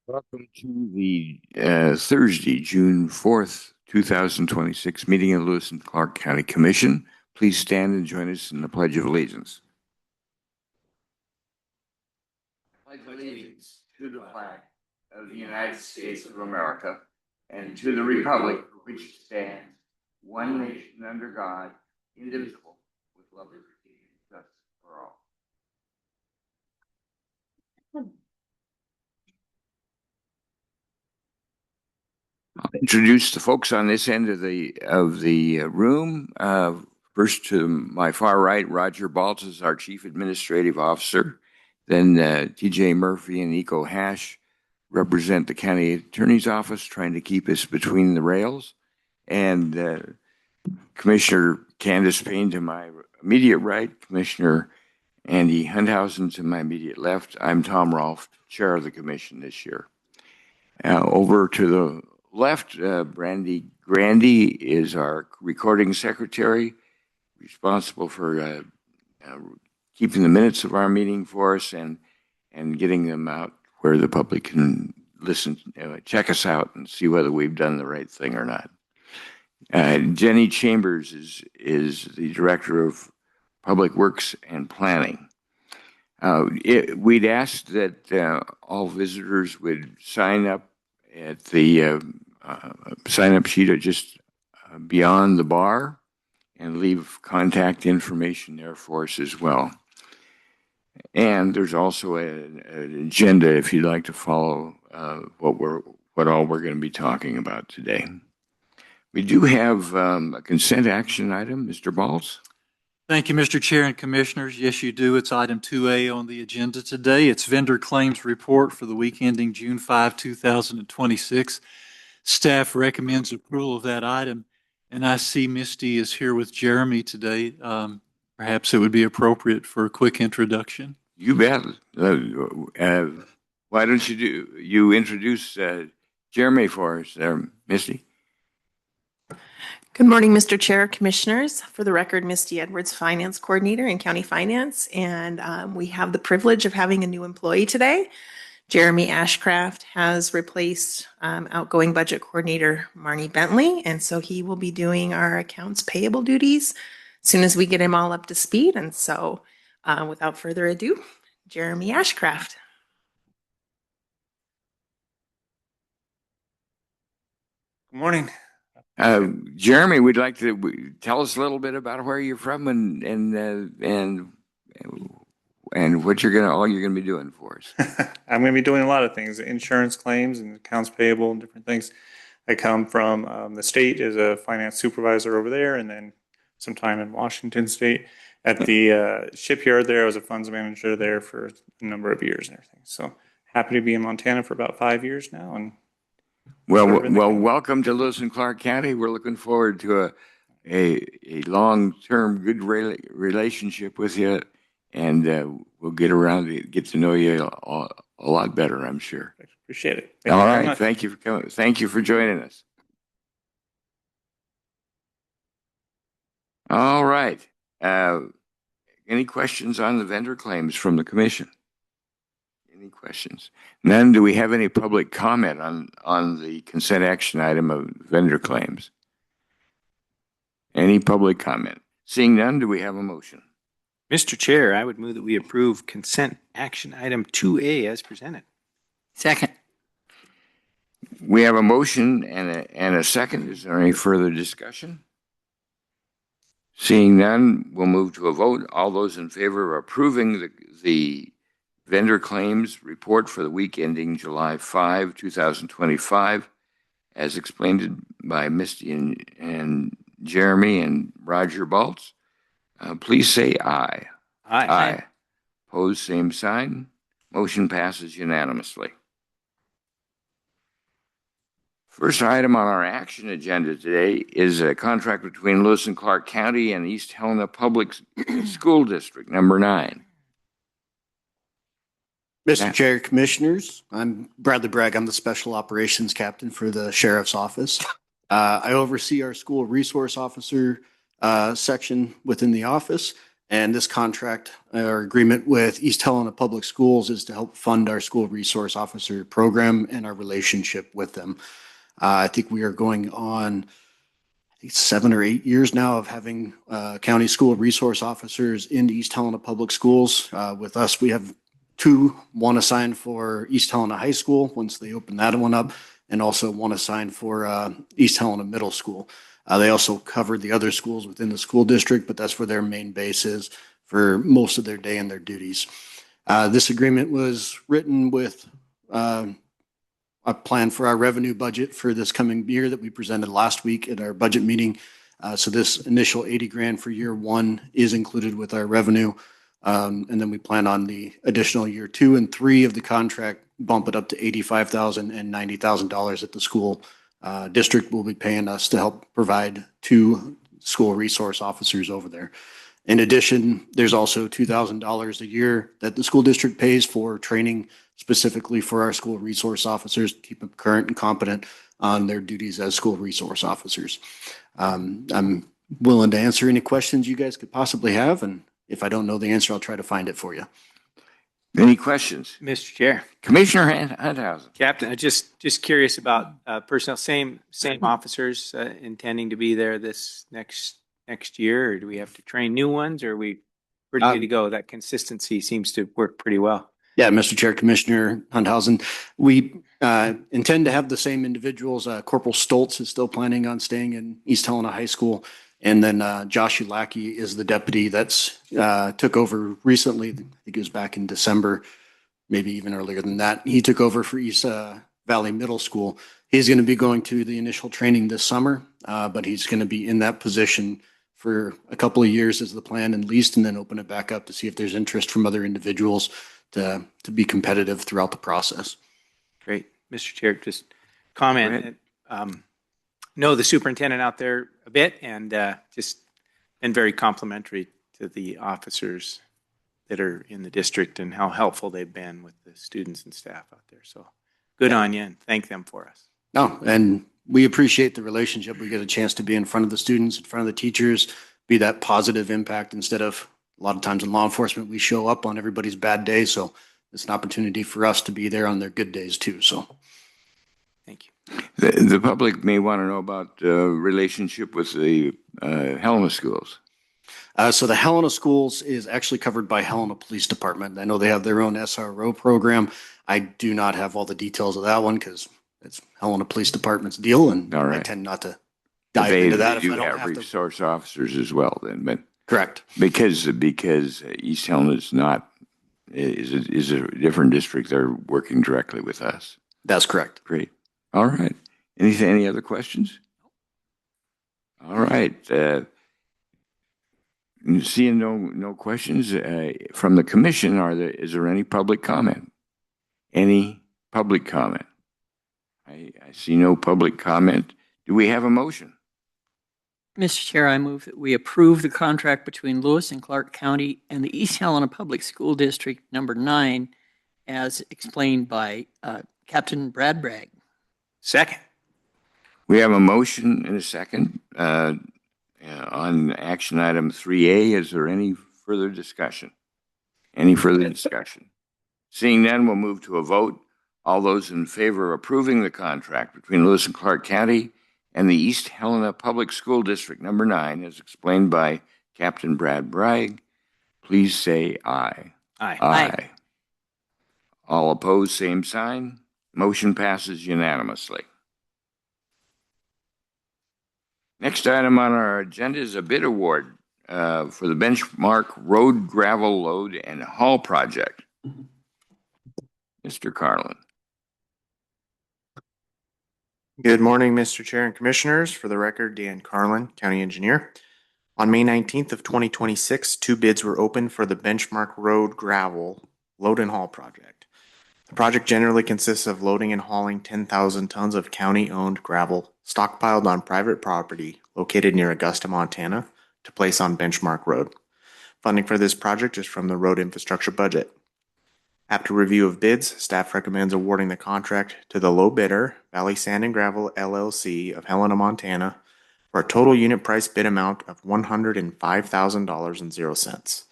Welcome to the Thursday, June 4th, 2026 meeting of Lewis and Clark County Commission. Please stand and join us in the Pledge of Allegiance. Pledge allegiance to the flag of the United States of America and to the republic for which it stands, one nation under God, indivisible, with liberty and justice for all. I'll introduce the folks on this end of the room. First to my far right, Roger Baltz is our Chief Administrative Officer. Then T.J. Murphy and Eco Hash represent the County Attorney's Office, trying to keep us between the rails. And Commissioner Candace Payne to my immediate right, Commissioner Andy Hundhausen to my immediate left. I'm Tom Rolfe, Chair of the Commission this year. Over to the left, Brandy Grandy is our recording secretary, responsible for keeping the minutes of our meeting for us and getting them out where the public can listen, check us out and see whether we've done the right thing or not. Jenny Chambers is the Director of Public Works and Planning. We'd asked that all visitors would sign up at the sign-up sheet just beyond the bar and leave contact information there for us as well. And there's also an agenda if you'd like to follow what all we're going to be talking about today. We do have a consent action item, Mr. Baltz. Thank you, Mr. Chair and Commissioners. Yes, you do. It's item 2A on the agenda today. It's vendor claims report for the week ending June 5, 2026. Staff recommends approval of that item, and I see Misty is here with Jeremy today. Perhaps it would be appropriate for a quick introduction. You bet. Why don't you introduce Jeremy for us there, Misty? Good morning, Mr. Chair, Commissioners. For the record, Misty Edwards, Finance Coordinator in County Finance, and we have the privilege of having a new employee today. Jeremy Ashcraft has replaced outgoing Budget Coordinator Marnie Bentley, and so he will be doing our accounts payable duties as soon as we get him all up to speed. And so without further ado, Jeremy Ashcraft. Good morning. Jeremy, we'd like to tell us a little bit about where you're from and what all you're gonna be doing for us. I'm going to be doing a lot of things: insurance claims and accounts payable and different things. I come from the state as a finance supervisor over there, and then some time in Washington State at the shipyard there. I was a funds manager there for a number of years and everything. So happy to be in Montana for about 5 years now. And welcome to Lewis and Clark County. We're looking forward to a long-term good relationship with you, and we'll get around to get to know you a lot better, I'm sure. Appreciate it. All right. Thank you for coming. Thank you for joining us. All right. Any questions on the vendor claims from the commission? Any questions? None. Do we have any public comment on the consent action item of vendor claims? Any public comment? Seeing none, do we have a motion? Mr. Chair, I would move that we approve consent action item 2A as presented. Second. We have a motion and a second. Is there any further discussion? Seeing none, we'll move to a vote. All those in favor of approving the vendor claims report for the week ending July 5, 2025, as explained by Misty and Jeremy and Roger Baltz, please say aye. Aye. Opposed, same sign. Motion passes unanimously. First item on our action agenda today is a contract between Lewis and Clark County and East Helena Public School District, number 9. Mr. Chair, Commissioners, I'm Bradley Bragg. I'm the Special Operations Captain for the Sheriff's Office. I oversee our school resource officer section within the office, And this contract or agreement with East Helena Public Schools is to help fund our school resource officer program and our relationship with them. I think we are going on 7 or 8 years now of having county school resource officers in East Helena Public Schools. With us, we have one assigned for East Helena High School once they open that one up, and also one assigned for East Helena Middle School. They also cover the other schools within the school district, but that's where their main base is for most of their day and their duties. This agreement was written with a plan for our revenue budget for this coming year that we presented last week at our budget meeting. So this initial 80 grand for year one is included with our revenue. And then we plan on the additional year 2 and 3 of the contract, bump it up to $85,000 and $90,000 that the school district will be paying us to help provide 2 school resource officers over there. In addition, there's also $2,000 a year that the school district pays for training specifically for our school resource officers to keep them current and competent on their duties as school resource officers. I'm willing to answer any questions you guys could possibly have, and if I don't know the answer, I'll try to find it for you. Any questions? Mr. Chair. Commissioner Hunthausen. Captain, just curious about personnel, same officers intending to be there this next year, or do we have to train new ones, or are we ready to go? That consistency seems to work pretty well. Yeah, Mr. Chair, Commissioner Hunthausen, we intend to have the same individuals. Corporal Stoltz is still planning on staying in East Helena High School. And then Josh Ulacki is the deputy that's took over recently. I think it was back in December, maybe even earlier than that. He took over for East Valley Middle School. He's going to be going to the initial training this summer, but he's going to be in that position for a couple of years as the plan and least, and then open it back up to see if there's interest from other individuals to be competitive throughout the process. Great. Mr. Chair, just comment. Know the superintendent out there a bit, and just been very complimentary to the officers that are in the district and how helpful they've been with the students and staff out there. So good on you, and thank them for us. No, and we appreciate the relationship. We get a chance to be in front of the students, in front of the teachers, be that positive impact instead of a lot of times in law enforcement, we show up on everybody's bad days. So it's an opportunity for us to be there on their good days too. So thank you. The public may want to know about the relationship with the Helena schools. So the Helena schools is actually covered by Helena Police Department. I know they have their own SRO program. I do not have all the details of that one because it's Helena Police Department's deal, and All right. I tend not to dive into that. They if I do don't have have to. resource officers as well, then, but Correct. because East Helena is a different district, they're working directly with us. That's correct. Great. All right. Any other questions? All right. Seeing no questions from the commission, is there any public comment? Any public comment? I see no public comment. Do we have a motion? Mr. Chair, I move that we approve the contract between Lewis and Clark County and the East Helena Public School District Number 9 as explained by Captain Bragg. Second. We have a motion and a second on action item 3A. Is there any further discussion? Any further discussion? Seeing none, we'll move to a vote. All those in favor of approving the contract between Lewis and Clark County and the East Helena Public School District Number 9, as explained by Captain Bragg, please say aye. Aye. Aye. All opposed, same sign. Motion passes unanimously. Next item on our agenda is a bid award for the Benchmark Road Gravel Load and Haul Project. Mr. Carlin. Good morning, Mr. Chair and Commissioners. For the record, Dan Carlin, County Engineer. On May 19th of 2026, 2 bids were opened for the Benchmark Road Gravel Load and Haul Project. The project generally consists of loading and hauling 10,000 tons of county-owned gravel stockpiled on private property located near Augusta, Montana, to place on Benchmark Road. Funding for this project is from the road infrastructure budget. After review of bids, staff recommends awarding the contract to the low bidder, Valley Sand and Gravel LLC of Helena, Montana, for a total unit price bid amount of $105,000.00,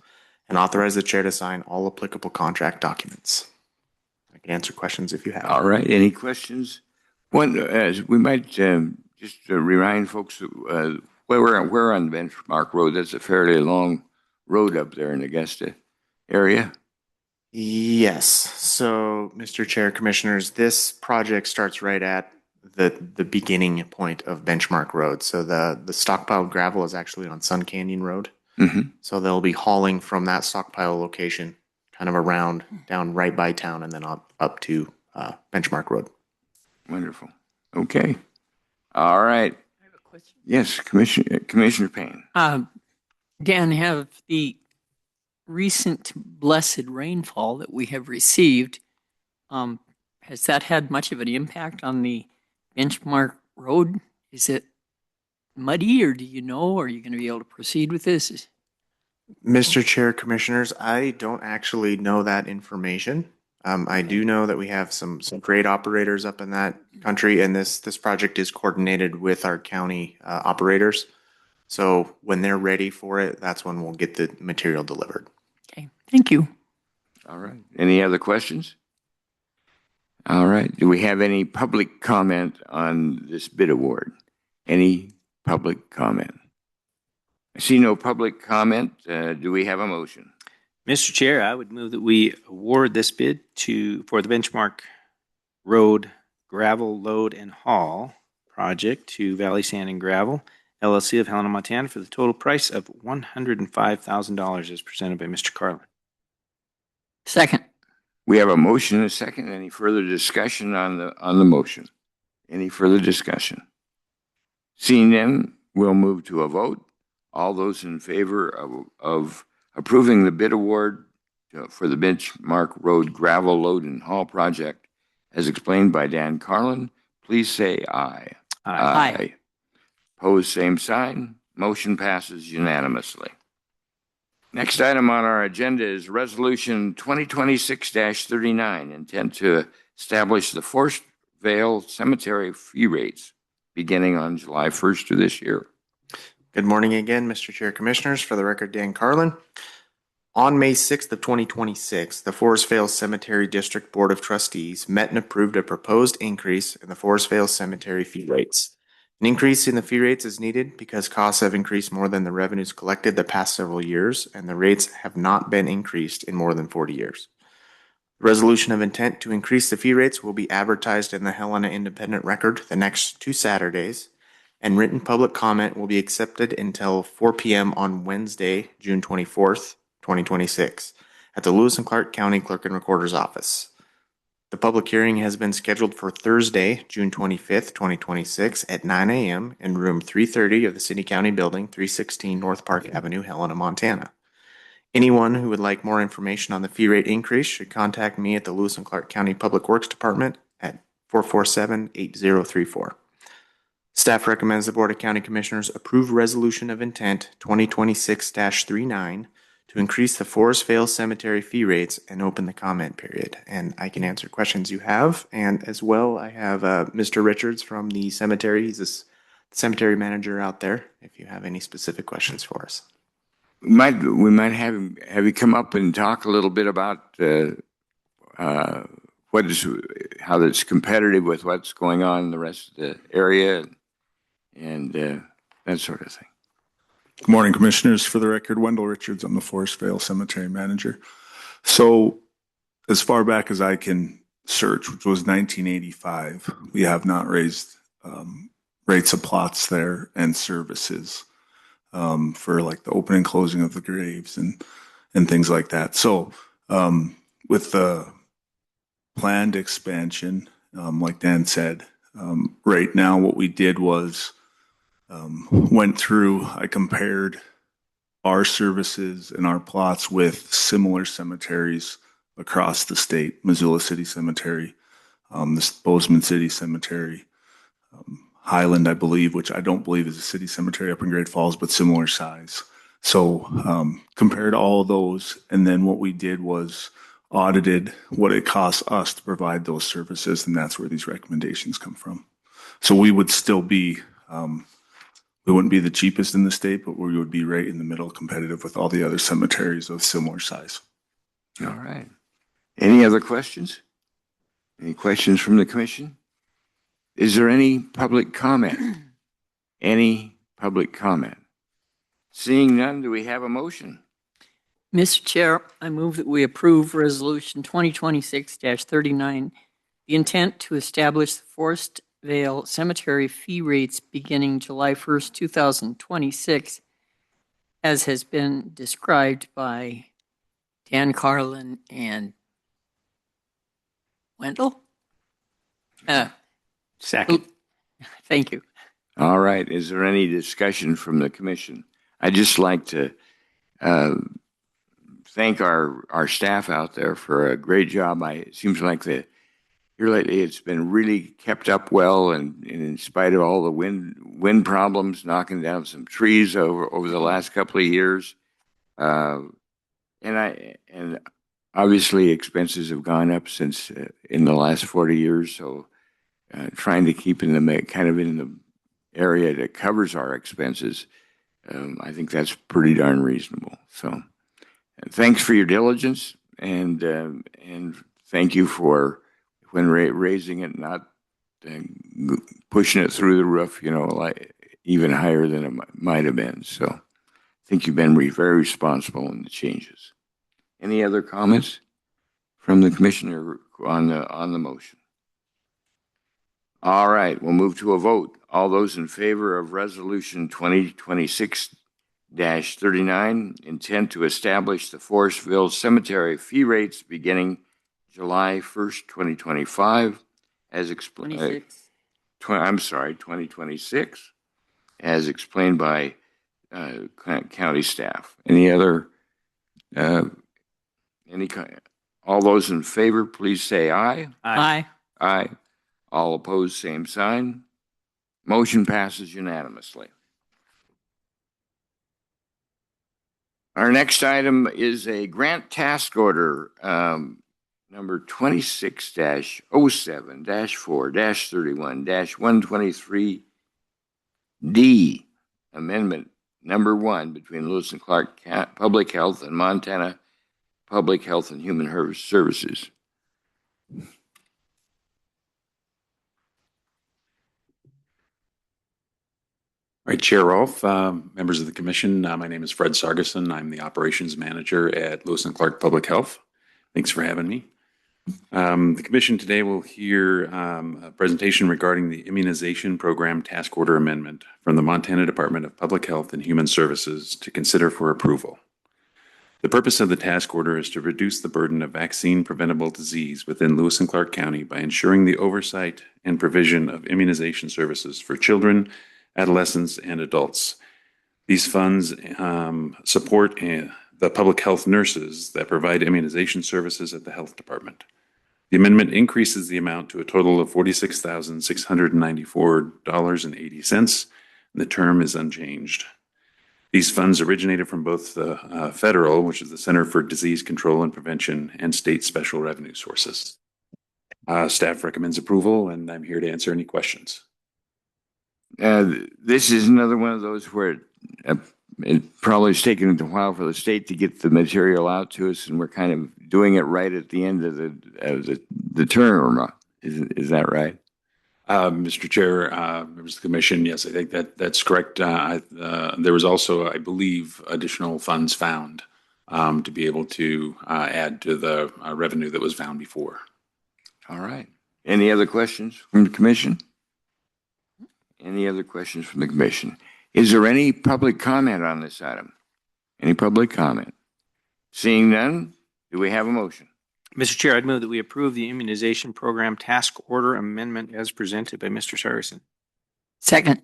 and authorize the chair to sign all applicable contract documents. I can answer questions if you have. All right, any questions? One, we might just remind folks where we're on Benchmark Road. That's a fairly long road up there in the Augusta area. Yes. So, Mr. Chair, Commissioners, this project starts right at the beginning point of Benchmark Road. So the stockpiled gravel is actually on Sun Canyon Road. Mm-hmm. So they'll be hauling from that stockpile location kind of around, down right by town, and then up to Benchmark Road. Wonderful. Okay. All right. I have a question. Yes, Commissioner Payne. Dan, have the recent blessed rainfall that we have received, has that had much of an impact on the Benchmark Road? Is it muddy, or do you know? Are you going to be able to proceed with this? Mr. Chair, Commissioners, I don't actually know that information. I do know that we have some great operators up in that country, and this project is coordinated with our county operators. So when they're ready for it, that's when we'll get the material delivered. Okay, thank you. All right. Any other questions? All right. Do we have any public comment on this bid award? Any public comment? I see no public comment. Do we have a motion? Mr. Chair, I would move that we award this bid for the Benchmark Road Gravel Load and Haul project to Valley Sand and Gravel, LLC of Helena, Montana, for the total price of $105,000 as presented by Mr. Carlin. Second. We have a motion and a second. Any further discussion on the motion? Any further discussion? Seeing none, we'll move to a vote. All those in favor of approving the bid award for the Benchmark Road Gravel Load and Haul project, as explained by Dan Carlin, please say aye. Aye. Opposed, same sign. Motion passes unanimously. Next item on our agenda is Resolution 2026-39, intent to establish the Forest Vale Cemetery fee rates beginning on July 1st of this year. Good morning again, Mr. Chair, Commissioners. For the record, Dan Carlin. On May 6th of 2026, the Forest Vale Cemetery District Board of Trustees met and approved a proposed increase in the Forest Vale Cemetery fee rates. An increase in the fee rates is needed because costs have increased more than the revenues collected the past several years, and the rates have not been increased in more than 40 years. The resolution of intent to increase the fee rates will be advertised in the Helena Independent Record the next 2 Saturdays, and written public comment will be accepted until 4 p.m. on Wednesday, June 24th, 2026, at the Lewis and Clark County Clerk and Recorder's Office. The public hearing has been scheduled for Thursday, June 25th, 2026 at 9 a.m. in room 330 of the City County Building, 316 North Park Avenue, Helena, Montana. Anyone who would like more information on the fee rate increase should contact me at the Lewis and Clark County Public Works Department at 447-8034. Staff recommends the Board of County Commissioners approve Resolution of Intent 2026-39 to increase the Forest Vale Cemetery fee rates and open the comment period. And I can answer questions you have. And as well, I have Mr. Richards from the cemetery. He's the cemetery manager out there, if you have any specific questions for us. We might have you come up and talk a little bit about how it's competitive with what's going on in the rest of the area and that sort of thing. Good morning, Commissioners. For the record, Wendell Richards. I'm the Forest Vale Cemetery Manager. So as far back as I can search, which was 1985, we have not raised rates of plots there and services for like the opening and closing of the graves and things like that. So with the planned expansion, like Dan said, right now what we did was went through, I compared our services and our plots with similar cemeteries across the state. Missoula City Cemetery, this Bozeman City Cemetery, Highland, I believe, which I don't believe is a city cemetery up in Great Falls, but similar size. So compared all of those, and then what we did was audited what it costs us to provide those services, and that's where these recommendations come from. So we would still be We wouldn't be the cheapest in the state, but we would be right in the middle, competitive with all the other cemeteries of similar size. All right. Any other questions? Any questions from the commission? Is there any public comment? Any public comment? Seeing none, do we have a motion? Mr. Chair, I move that we approve Resolution 2026-39, the intent to establish the Forest Vale Cemetery fee rates beginning July 1st, 2026, as has been described by Dan Carlin and Wendell? Second. Thank you. All right. Is there any discussion from the commission? I'd just like to thank our staff out there for a great job. It seems like here lately it's been really kept up well, and in spite of all the wind problems, knocking down some trees over the last couple of years, and obviously expenses have gone up since in the last 40 years. So trying to keep in the area that covers our expenses, I think that's pretty darn reasonable. So thanks for your diligence, and thank you for when raising it, not pushing it through the roof, like even higher than it might have been. So I think you've been very responsible in the changes. Any other comments from the commissioner on the motion? All right, we'll move to a vote. All those in favor of Resolution 2026-39, intent to establish the Forestville Cemetery fee rates beginning July 1st, 2025, as explained. 2026, as explained by county staff. All those in favor, please say aye. Aye. Aye. All opposed, same sign. Motion passes unanimously. Our next item is a grant task order, number 26-07-4-31-123D, amendment number 1 between Lewis and Clark Public Health and Montana Public Health and Human Services. All right, Chair Rolfe, members of the commission, my name is Fred Sargison. I'm the operations manager at Lewis and Clark Public Health. Thanks for having me. The commission today will hear a presentation regarding the immunization program task order amendment from the Montana Department of Public Health and Human Services to consider for approval. The purpose of the task order is to reduce the burden of vaccine preventable disease within Lewis and Clark County by ensuring the oversight and provision of immunization services for children, adolescents, and adults. These funds support the public health nurses that provide immunization services at the health department. The amendment increases the amount to a total of $46,694.80, and the term is unchanged. These funds originated from both the federal, which is the Center for Disease Control and Prevention, and state special revenue sources. Staff recommends approval, and I'm here to answer any questions. This is another one of those where it probably has taken a while for the state to get the material out to us, and we're kind of doing it right at the end of the term. Is that right? Mr. Chair, members of the commission, yes, I think that's correct. There was also, I believe, additional funds found to be able to add to the revenue that was found before. All right. Any other questions from the commission? Any other questions from the commission? Is there any public comment on this item? Any public comment? Seeing none, do we have a motion? Mr. Chair, I'd move that we approve the immunization program task order amendment as presented by Mr. Sargison. Second.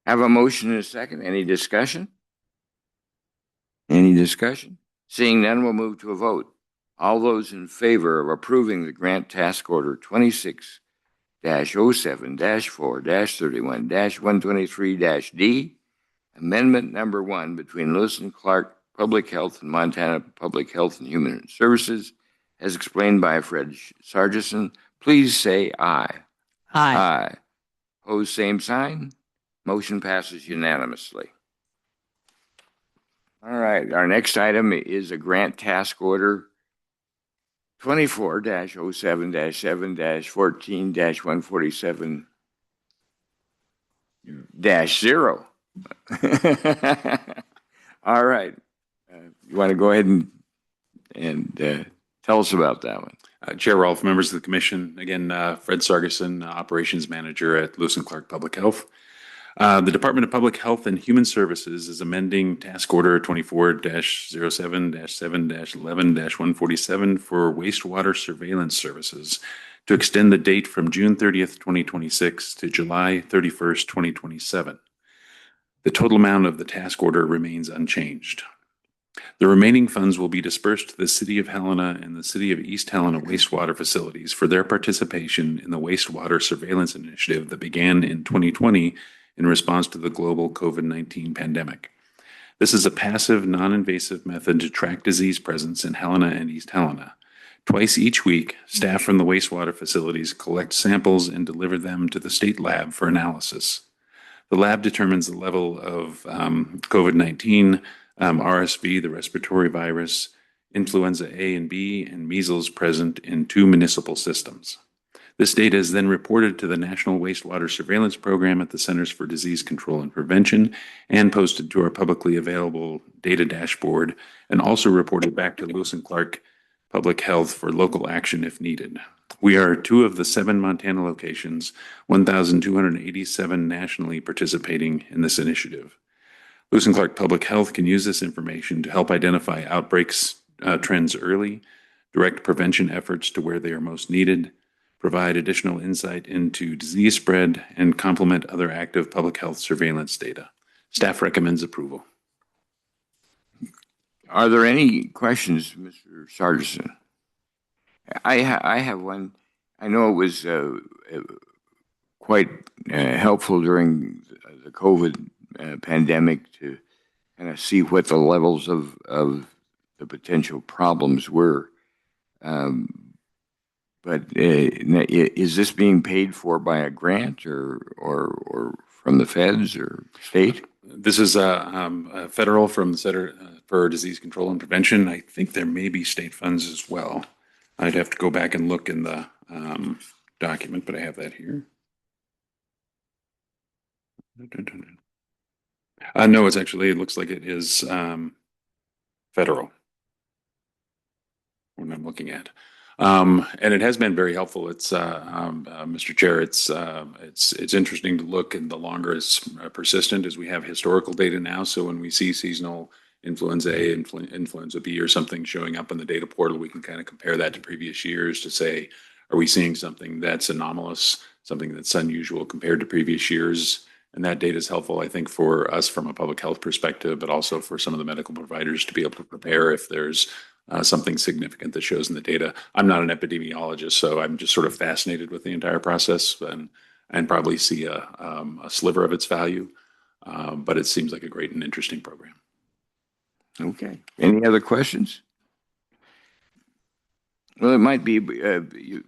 Have a motion and a second. Any discussion? Any discussion? Seeing none, we'll move to a vote. All those in favor of approving the grant task order 26-07-4-31-123-D, amendment number 1 between Lewis and Clark Public Health and Montana Public Health and Human Services, as explained by Fred Sargison, please say aye. Aye. Opposed, same sign. Motion passes unanimously. All right, our next item is a grant task order 24-07-7-14-147-0. All right. You want to go ahead and tell us about that one? Chair Rolfe, members of the commission, again, Fred Sargison, Operations Manager at Lewis and Clark Public Health. The Department of Public Health and Human Services is amending Task Order 24-07-7-11-147 for wastewater surveillance services to extend the date from June 30th, 2026 to July 31st, 2027. The total amount of the task order remains unchanged. The remaining funds will be dispersed to the City of Helena and the City of East Helena wastewater facilities for their participation in the wastewater surveillance initiative that began in 2020 in response to the global COVID-19 pandemic. This is a passive, non-invasive method to track disease presence in Helena and East Helena. Twice each week, staff from the wastewater facilities collect samples and deliver them to the state lab for analysis. The lab determines the level of COVID-19, RSV, the respiratory virus, influenza A and B, and measles present in 2 municipal systems. This data is then reported to the National Wastewater Surveillance Program at the Centers for Disease Control and Prevention and posted to our publicly available data dashboard, and also reported back to Lewis and Clark Public Health for local action if needed. We are 2 of the 7 Montana locations, 1,287 nationally participating in this initiative. Lewis and Clark Public Health can use this information to help identify outbreaks trends early, direct prevention efforts to where they are most needed, provide additional insight into disease spread, and complement other active public health surveillance data. Staff recommends approval. Are there any questions, Mr. Sargison? I have one. I know it was quite helpful during the COVID pandemic to kind of see what the levels of the potential problems were. But is this being paid for by a grant or from the feds or state? This is federal from the Center for Disease Control and Prevention. I think there may be state funds as well. I'd have to go back and look in the document, but I have that here. No, it's actually, it looks like it is federal. What I'm looking at. And it has been very helpful. It's Mr. Chair, it's interesting to look, and the longer it's persistent as we have historical data now. So when we see seasonal influenza A, influenza B or something showing up in the data portal, we can kind of compare that to previous years to say, are we seeing something that's anomalous, something that's unusual compared to previous years? And that data is helpful, I think, for us from a public health perspective, but also for some of the medical providers to be able to prepare if there's something significant that shows in the data. I'm not an epidemiologist, so I'm just sort of fascinated with the entire process and probably see a sliver of its value. But it seems like a great and interesting program. Okay. Any other questions? Well, it might be when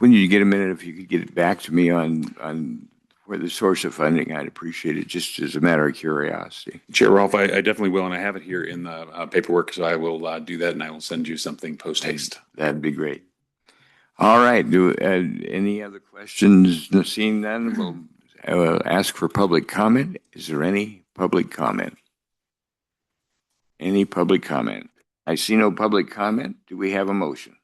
you get a minute, if you could get it back to me on where the source of funding, I'd appreciate it, just as a matter of curiosity. Chair Rolfe, I definitely will, and I have it here in the paperwork, so I will do that, and I will send you something post haste. That'd be great. All right. Any other questions? Seeing none, we'll ask for public comment. Is there any public comment? Any public comment? I see no public comment. Do we have a motion?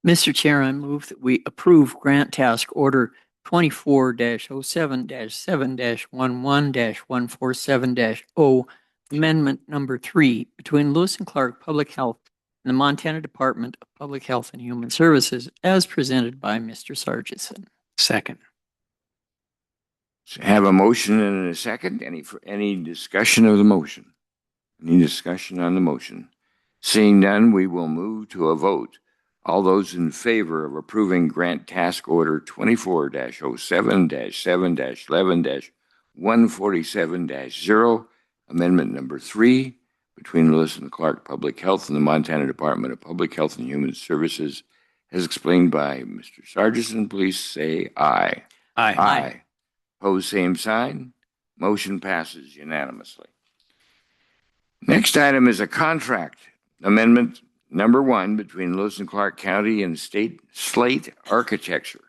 Mr. Chair, I move that we approve Grant Task Order 24-07-7-11-147-0, Amendment Number 3, between Lewis and Clark Public Health and the Montana Department of Public Health and Human Services, as presented by Mr. Sargison. Second. Have a motion and a second. Any discussion of the motion? Any discussion on the motion? Seeing none, we will move to a vote. All those in favor of approving Grant Task Order 24-07-7-11-147-0, Amendment Number 3, between Lewis and Clark Public Health and the Montana Department of Public Health and Human Services, as explained by Mr. Sargison, please say aye. Aye. Aye. Pose same sign. Motion passes unanimously. Next item is a contract amendment number 1 between Lewis and Clark County and State Slate Architecture.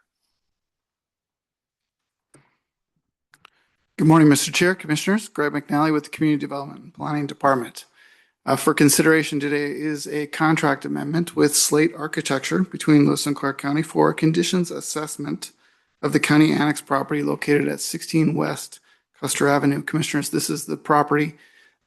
Good morning, Mr. Chair, Commissioners. Greg McNally with the Community Development and Planning Department. For consideration today is a contract amendment with Slate Architecture between Lewis and Clark County for a conditions assessment of the county annex property located at 16 West Custer Avenue. Commissioners, this is the property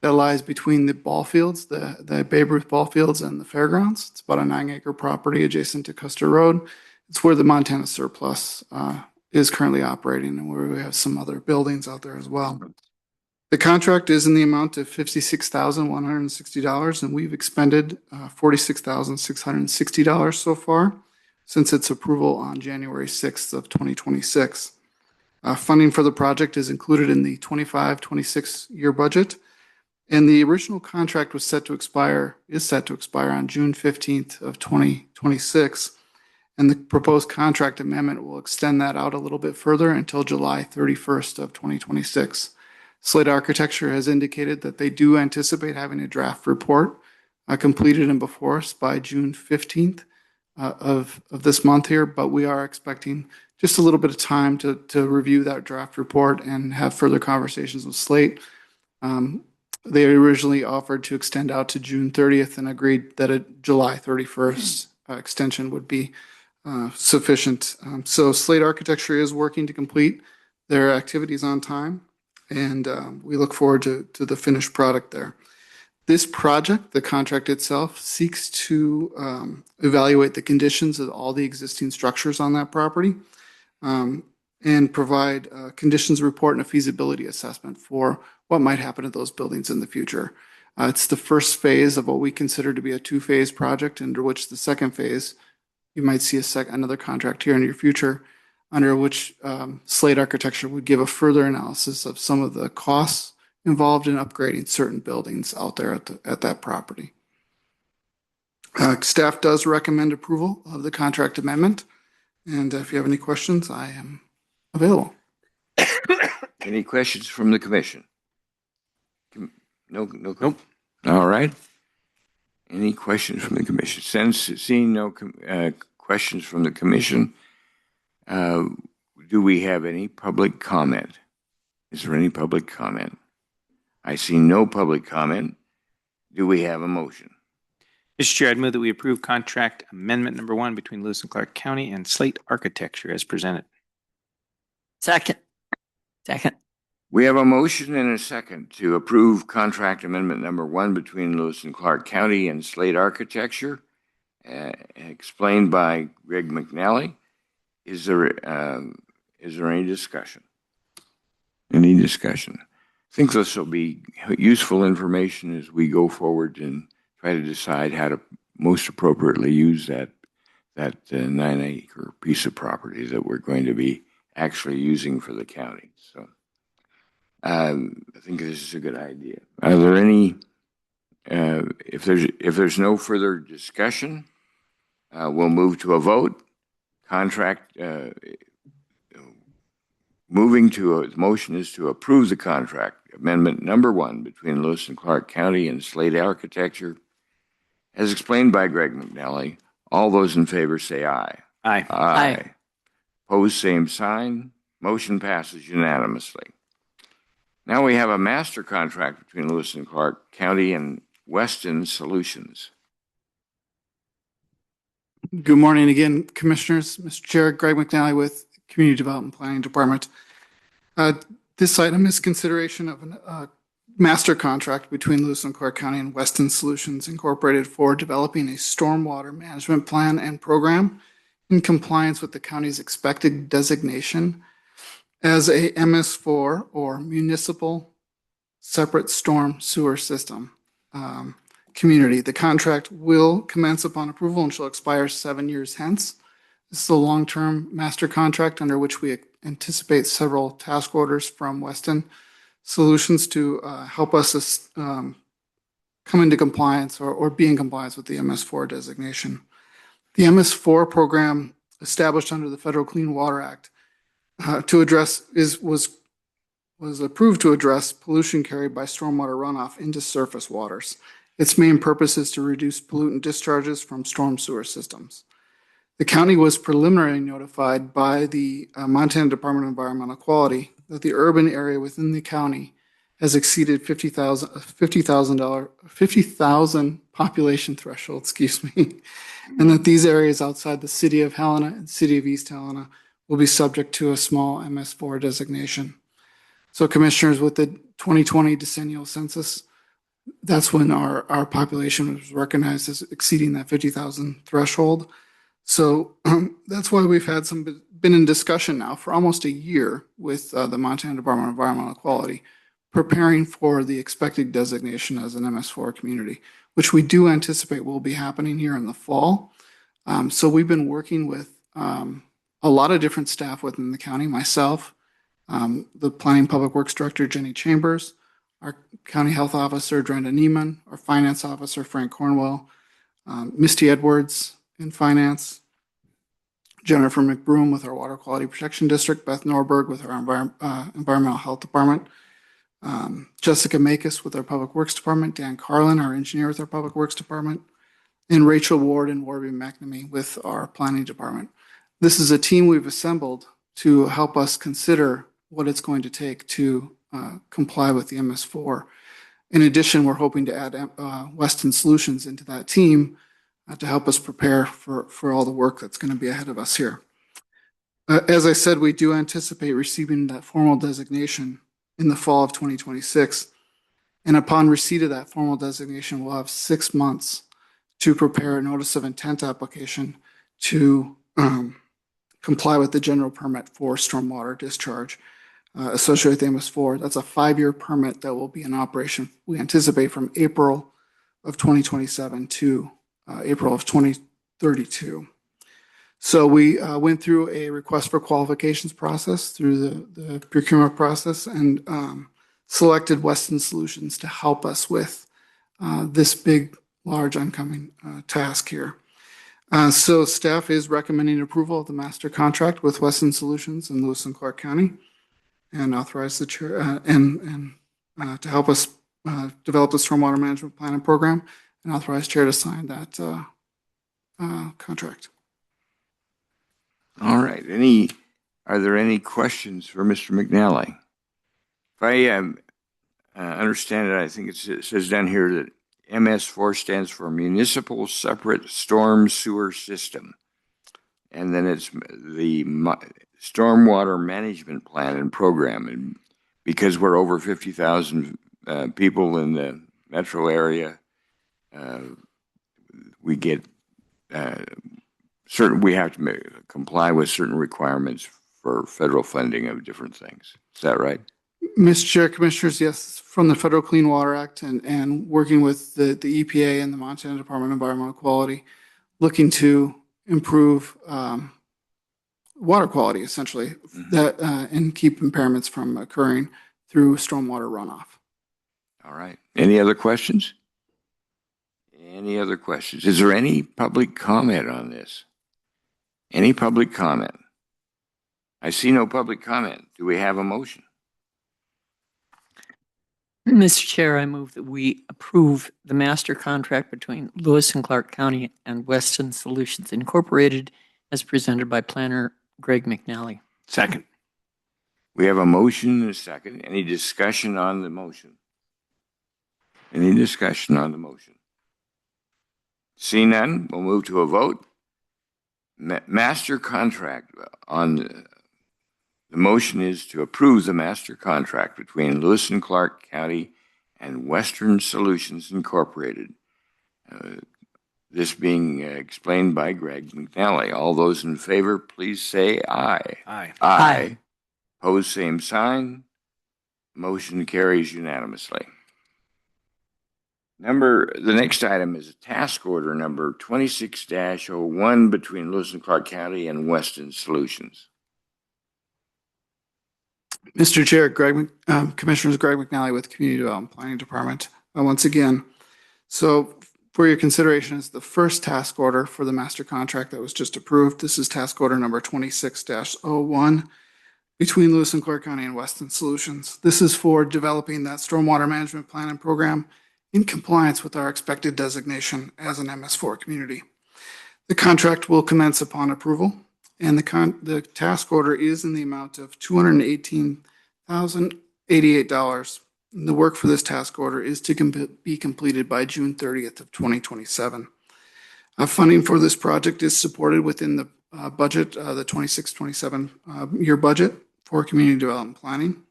that lies between the ball fields, the Babe Ruth ball fields and the fairgrounds. It's about a 9-acre property adjacent to Custer Road. It's where the Montana Surplus is currently operating and where we have some other buildings out there as well. The contract is in the amount of $56,160, and we've expended $46,660 so far since its approval on January 6th of 2026. Funding for the project is included in the 25-26 year budget, and the original contract is set to expire on June 15th of 2026. And the proposed contract amendment will extend that out a little bit further until July 31st of 2026. Slate Architecture has indicated that they do anticipate having a draft report completed and before us by June 15th of this month here, but we are expecting just a little bit of time to review that draft report and have further conversations with Slate. They originally offered to extend out to June 30th and agreed that a July 31st extension would be sufficient. So Slate Architecture is working to complete their activities on time, and we look forward to the finished product there. This project, the contract itself, seeks to evaluate the conditions of all the existing structures on that property and provide a conditions report and a feasibility assessment for what might happen to those buildings in the future. It's the first phase of what we consider to be a 2-phase project, under which the second phase, you might see another contract here in your future, under which Slate Architecture would give a further analysis of some of the costs involved in upgrading certain buildings out there at that property. Staff does recommend approval of the contract amendment, and if you have any questions, I am available. Any questions from the commission? No. Nope. All right. Any questions from the commission? Seeing no questions from the commission, do we have any public comment? Is there any public comment? I see no public comment. Do we have a motion? Mr. Chair, I'd move that we approve contract amendment number 1 between Lewis and Clark County and Slate Architecture as presented. Second. We have a motion and a second to approve contract amendment number 1 between Lewis and Clark County and Slate Architecture, explained by Greg McNally. Is there any discussion? Any discussion? I think this will be useful information as we go forward and try to decide how to most appropriately use that 9-acre piece of property that we're going to be actually using for the county. So I think this is a good idea. Are there any? If there's no further discussion, we'll move to a vote. The motion is to approve the contract amendment number 1 between Lewis and Clark County and Slate Architecture, as explained by Greg McNally. All those in favor say aye. Aye. Aye. Opposed, same sign. Motion passes unanimously. Now we have a master contract between Lewis and Clark County and Weston Solutions. Good morning again, Commissioners. Mr. Chair, Greg McNally with Community Development Planning Department. This item is consideration of a master contract between Lewis and Clark County and Weston Solutions Incorporated for developing a stormwater management plan and program in compliance with the county's expected designation as a MS4 or Municipal Separate Storm Sewer System community. The contract will commence upon approval and shall expire 7 years hence. This is a long-term master contract under which we anticipate several task orders from Weston Solutions to help us come into compliance or be in compliance with the MS4 designation. The MS4 program, established under the Federal Clean Water Act, was approved to address pollution carried by stormwater runoff into surface waters. Its main purpose is to reduce pollutant discharges from storm sewer systems. The county was preliminarily notified by the Montana Department of Environmental Quality that the urban area within the county has exceeded 50,000 population threshold, and that these areas outside the city of Helena and city of East Helena will be subject to a small MS4 designation. So commissioners, with the 2020 decennial census, that's when our population was recognized as exceeding that 50,000 threshold. So that's why we've had been in discussion now for almost a year with the Montana Department of Environmental Quality, preparing for the expected designation as an MS4 community, which we do anticipate will be happening here in the fall. So we've been working with a lot of different staff within the county, myself, the Planning Public Works Director, Jenny Chambers, our County Health Officer, Brenda Neiman, our Finance Officer, Frank Cornwell, Misty Edwards in Finance, Jennifer McBroom with our Water Quality Protection District, Beth Norberg with our Environmental Health Department, Jessica Makis with our Public Works Department, Dan Carlin, our engineer with our Public Works Department, and Rachel Ward and Warby McNamee with our Planning Department. This is a team we've assembled to help us consider what it's going to take to comply with the MS4. In addition, we're hoping to add Weston Solutions into that team to help us prepare for all the work that's going to be ahead of us here. As I said, we do anticipate receiving that formal designation in the fall of 2026. And upon receipt of that formal designation, we'll have 6 months to prepare a notice of intent application to comply with the general permit for stormwater discharge associated with MS4. That's a 5-year permit that will be in operation, we anticipate, from April of 2027 to April of 2032. So we went through a request for qualifications process through the procurement process and selected Weston Solutions to help us with this big, large, oncoming task here. So staff is recommending approval of the master contract with Weston Solutions in Lewis and Clark County, and authorize the chair and to help us develop the stormwater management plan and program, and authorize chair to sign that contract. All right. Are there any questions for Mr. McNally? If I understand it, I think it says down here that MS4 stands for Municipal Separate Storm Sewer System. And then it's the Stormwater Management Plan and Program. And because we're over 50,000 people in the metro area, we get we have to comply with certain requirements for federal funding of different things. Is that right? Mr. Chair, Commissioners, yes, from the Federal Clean Water Act and working with the EPA and the Montana Department of Environmental Quality, looking to improve water quality, essentially, that and keep impairments from occurring through stormwater runoff. All right. Any other questions? Any other questions? Is there any public comment on this? Any public comment? I see no public comment. Do we have a motion? Mr. Chair, I move that we approve the master contract between Lewis and Clark County and Weston Solutions Incorporated as presented by Planner Greg McNally. Second. We have a motion and a second. Any discussion on the motion? Any discussion on the motion? See none, we'll move to a vote. Master contract on the motion is to approve the master contract between Lewis and Clark County and Western Solutions Incorporated. This being explained by Greg McNally. All those in favor, please say aye. Aye. Aye. Opposed, same sign. Motion carries unanimously. The next item is a task order number 26-01 between Lewis and Clark County and Weston Solutions. Mr. Chair, Commissioners, Greg McNally with Community Development Planning Department. Once again, so for your consideration is the first task order for the master contract that was just approved. This is task order number 26-01 between Lewis and Clark County and Weston Solutions. This is for developing that stormwater management plan and program in compliance with our expected designation as an MS4 community. The contract will commence upon approval, and the task order is in the amount of $218,088. The work for this task order is to be completed by June 30th of 2027. Funding for this project is supported within the budget, the 26-27 year budget for community development planning.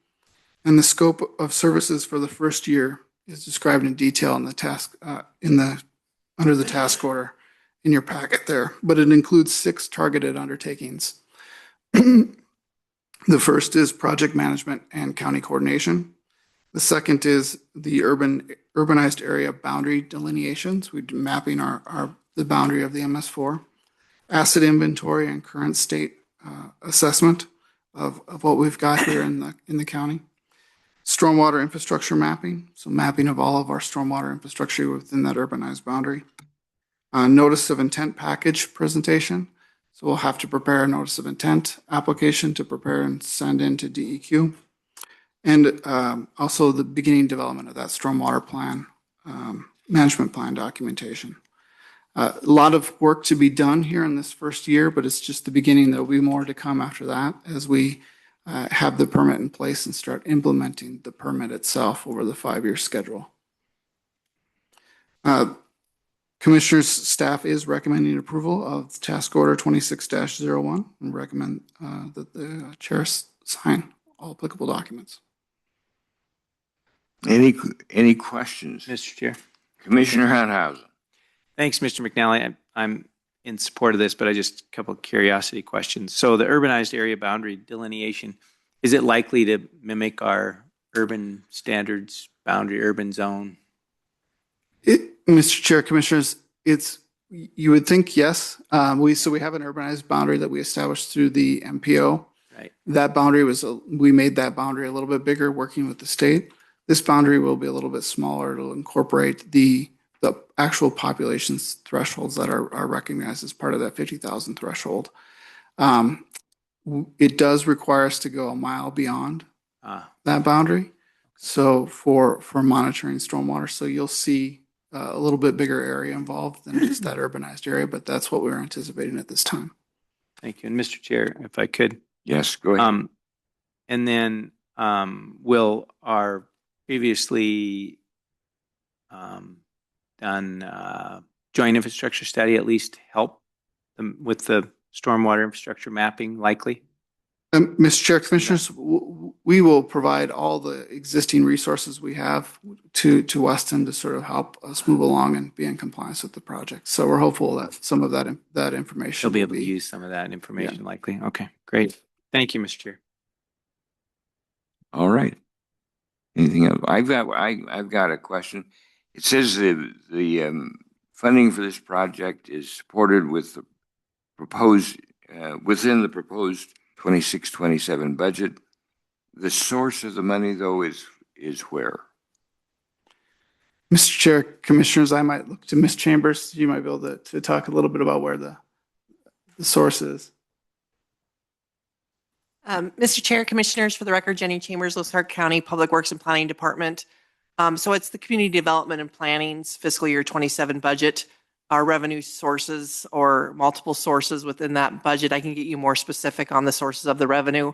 And the scope of services for the first year is described in detail in the task under the task order in your packet there, but it includes 6 targeted undertakings. The first is project management and county coordination. The second is the urbanized area boundary delineations. We're mapping the boundary of the MS4, asset inventory and current state assessment of what we've got here in the county. Stormwater infrastructure mapping, so mapping of all of our stormwater infrastructure within that urbanized boundary. Notice of intent package presentation. So we'll have to prepare a notice of intent application to prepare and send in to DEQ. And also the beginning development of that stormwater plan, management plan documentation. A lot of work to be done here in this first year, but it's just the beginning. There'll be more to come after that as we have the permit in place and start implementing the permit itself over the 5-year schedule. Commissioners' staff is recommending approval of task order 26-01 and recommend that the chair sign all applicable documents. Any questions? Mr. Chair. Commissioner Hunthausen. Thanks, Mr. McNally. I'm in support of this, but I just a couple of curiosity questions. So the urbanized area boundary delineation, is it likely to mimic our urban standards boundary, urban zone? Mr. Chair, Commissioners, you would think yes. We have an urbanized boundary that we established through the MPO. Right. That boundary we made that boundary a little bit bigger working with the state. This boundary will be a little bit smaller. It'll incorporate the actual population's thresholds that are recognized as part of that 50,000 threshold. It does require us to go a mile beyond that boundary. So for monitoring stormwater, so you'll see a little bit bigger area involved than just that urbanized area, but that's what we're anticipating at this time. Thank you. And Mr. Chair, if I could. Yes, go ahead. And then will our previously done joint infrastructure study at least help them with the stormwater infrastructure mapping likely? Mr. Chair, Commissioners, we will provide all the existing resources we have to Weston to sort of help us move along and be in compliance with the project. So we're hopeful that some of that information They'll be able to use some of that information likely. Okay, great. Thank you, Mr. Chair. All right. Anything else? I've got a question. It says the funding for this project is supported with the proposed within the proposed 26-27 budget. The source of the money, though, is where? Mr. Chair, Commissioners, I might look to Ms. Chambers. You might be able to talk a little bit about where the source is. Mr. Chair, Commissioners, for the record, Jenny Chambers, Lewis and Clark County Public Works and Planning Department. So it's the Community Development and Planning's fiscal year 27 budget. Our revenue sources or multiple sources within that budget. I can get you more specific on the sources of the revenue.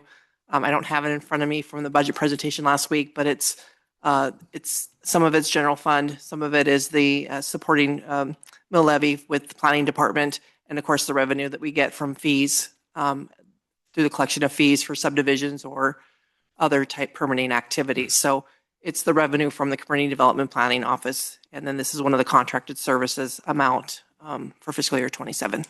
I don't have it in front of me from the budget presentation last week, but it's some of it's general fund, some of it is the supporting mill levy with the planning department, and of course the revenue that we get from fees through the collection of fees for subdivisions or other type permitting activities. So it's the revenue from the Community Development Planning Office, and then this is one of the contracted services amount for fiscal year 27.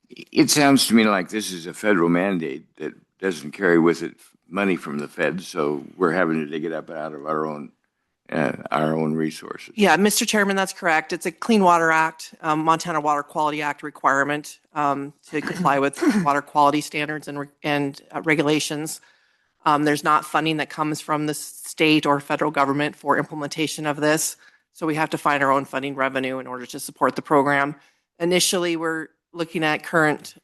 It sounds to me like this is a federal mandate that doesn't carry with it money from the feds, so we're having to dig it up out of our own resources. Yeah, Mr. Chairman, that's correct. It's a Clean Water Act, Montana Water Quality Act requirement to comply with water quality standards and regulations. There's not funding that comes from the state or federal government for implementation of this. So we have to find our own funding revenue in order to support the program. Initially, we're looking at current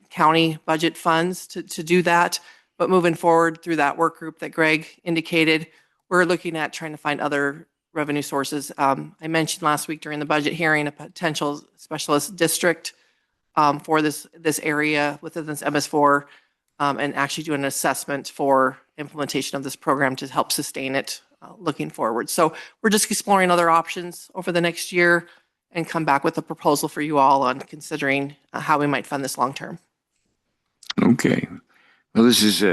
county budget funds to do that. But moving forward through that work group that Greg indicated, we're looking at trying to find other revenue sources. I mentioned last week during the budget hearing a potential specialist district for this area within this MS4, and actually do an assessment for implementation of this program to help sustain it looking forward. So we're just exploring other options over the next year and come back with a proposal for you all on considering how we might fund this long term. Okay. Well, this is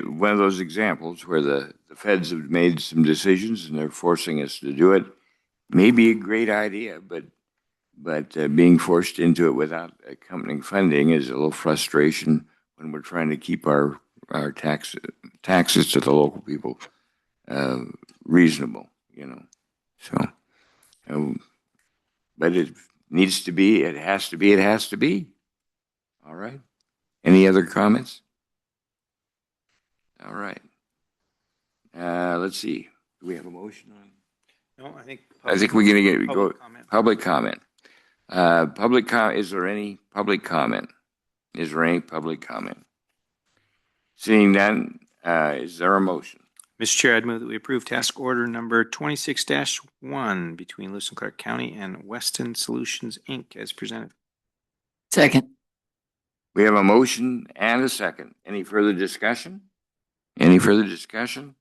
one of those examples where the feds have made some decisions and they're forcing us to do it. Maybe a great idea, but being forced into it without accompanying funding is a little frustration when we're trying to keep our taxes to the local people reasonable, you know. So, but it needs to be, it has to be, it has to be. All right. Any other comments? All right. Let's see. Do we have a motion on? No, I think we're going to go comment. public comment. Is there any public comment? Is there any public comment? Seeing none, is there a motion? Mr. Chair, I'd move that we approve task order number 26-1 between Lewis and Clark County and Weston Solutions, Inc. as presented. Second. We have a motion and a second. Any further discussion? Any further discussion?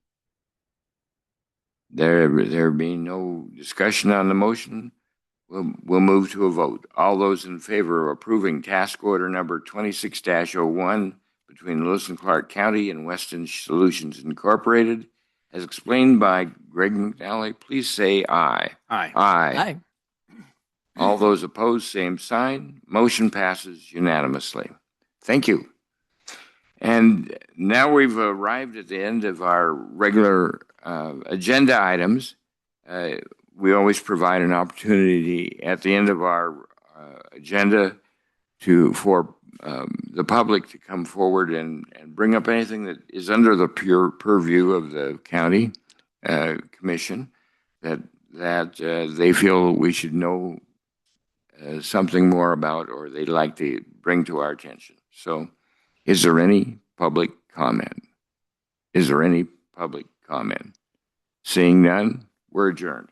There being no discussion on the motion, we'll move to a vote. All those in favor of approving task order number 26-01 between Lewis and Clark County and Weston Solutions Incorporated, as explained by Greg McNally, please say aye. Aye. Aye. All those opposed, same sign. Motion passes unanimously. Thank you. And now we've arrived at the end of our regular agenda items. We always provide an opportunity at the end of our agenda for the public to come forward and bring up anything that is under the pure purview of the county commission that they feel we should know something more about or they'd like to bring to our attention. So is there any public comment? Is there any public comment? Seeing none, we're adjourned.